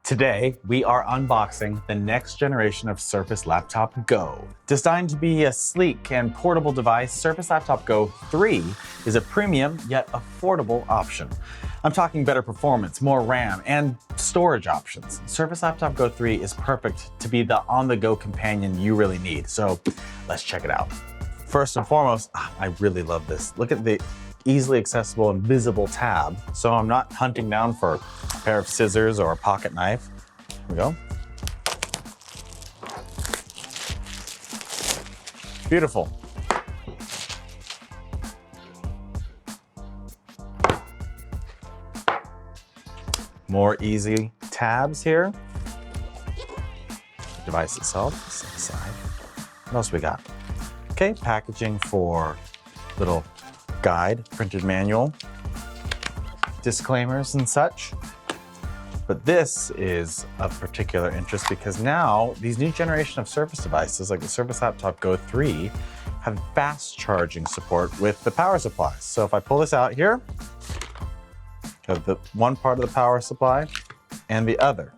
Today, we are unboxing the next generation of Surface Laptop Go. Designed to be a sleek and portable device, Surface Laptop Go 3 is a premium yet affordable option. I'm talking better performance, more RAM, and storage options. Surface Laptop Go 3 is perfect to be the on-the-go companion you really need, so let's check it out. First and foremost, I really love this. Look at the easily accessible and visible tab, so I'm not hunting down for a pair of scissors or a pocket knife. Here we go. Beautiful. More easy tabs here. The device itself, set aside. What else we got? Okay, packaging for little guide, printed manual, disclaimers and such. But this is of particular interest because now these new generation of Surface devices like the Surface Laptop Go 3 have fast charging support with the power supply. So if I pull this out here, I have the one part of the power supply and the other.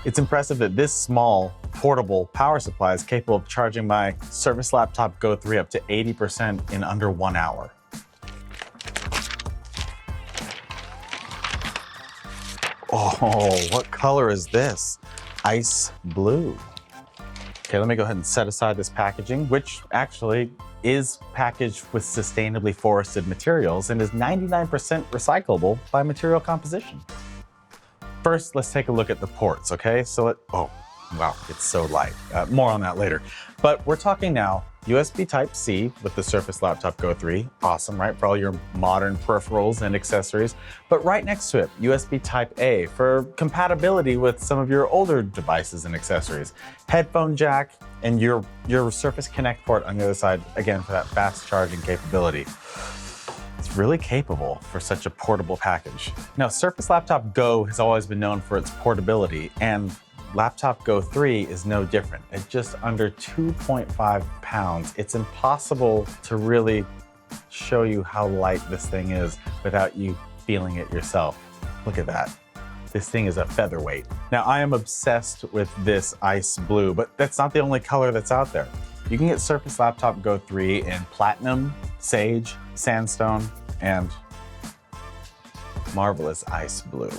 It's impressive that this small portable power supply is capable of charging my Surface Laptop Go 3 up to 80% in under 1 hour. Oh, what color is this? Ice blue. Okay, let me go ahead and set aside this packaging, which actually is packaged with sustainably forested materials and is 99% recyclable by material composition. First, let's take a look at the ports, okay? Oh, wow, it's so light. More on that later. But we're talking now USB Type-C with the Surface Laptop Go 3. Awesome, right? For all your modern peripherals and accessories. But right next to it, USB Type-A for compatibility with some of your older devices and accessories. Headphone jack and your Surface Connect port on the other side, again, for that fast charging capability. It's really capable for such a portable package. Now, Surface Laptop Go has always been known for its portability, and Laptop Go 3 is no different. At just under 2.5 pounds, it's impossible to really show you how light this thing is without you feeling it yourself. Look at that. This thing is a featherweight. Now, I am obsessed with this ice blue, but that's not the only color that's out there. You can get Surface Laptop Go 3 in platinum, sage, sandstone, and marvelous ice blue.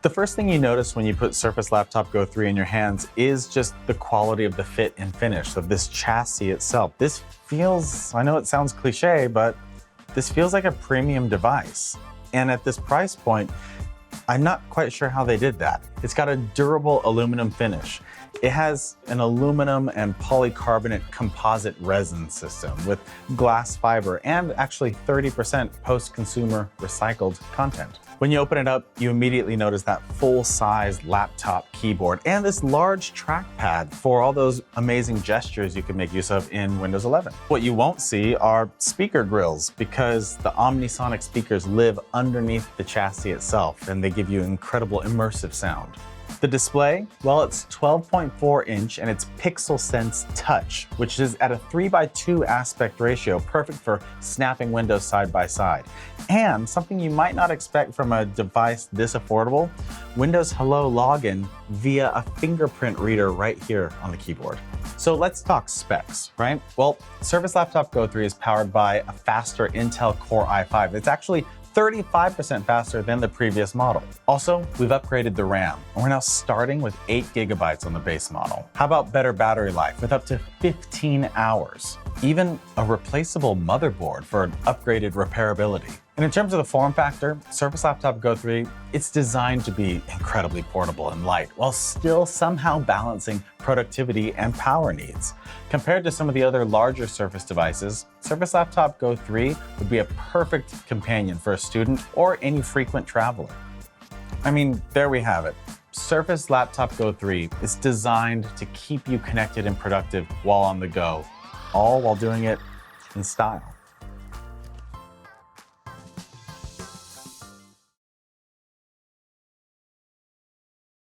The first thing you notice when you put Surface Laptop Go 3 in your hands is just the quality of the fit and finish of this chassis itself. This feels, I know it sounds cliche, but this feels like a premium device. And at this price point, I'm not quite sure how they did that. It's got a durable aluminum finish. It has an aluminum and polycarbonate composite resin system with glass fiber and actually 30% post-consumer recycled content. When you open it up, you immediately notice that full-size laptop keyboard and this large trackpad for all those amazing gestures you can make use of in Windows 11. What you won't see are speaker grills because the Omnisonic speakers live underneath the chassis itself and they give you incredible immersive sound. The display, well, it's 12.4 inch and it's Pixel Sense Touch, which is at a 3:2 aspect ratio, perfect for snapping windows side by side. And something you might not expect from a device this affordable, Windows Hello login via a fingerprint reader right here on the keyboard. So let's talk specs, right? Well, Surface Laptop Go 3 is powered by a faster Intel Core i5. It's actually 35% faster than the previous model. Also, we've upgraded the RAM, and we're now starting with 8 GB on the base model. How about better battery life with up to 15 hours? Even a replaceable motherboard for an upgraded repairability. And in terms of the form factor, Surface Laptop Go 3, it's designed to be incredibly portable and light, while still somehow balancing productivity and power needs. Compared to some of the other larger Surface devices, Surface Laptop Go 3 would be a perfect companion for a student or any frequent traveler. I mean, there we have it. Surface Laptop Go 3 is designed to keep you connected and productive while on the go, all while doing it in style.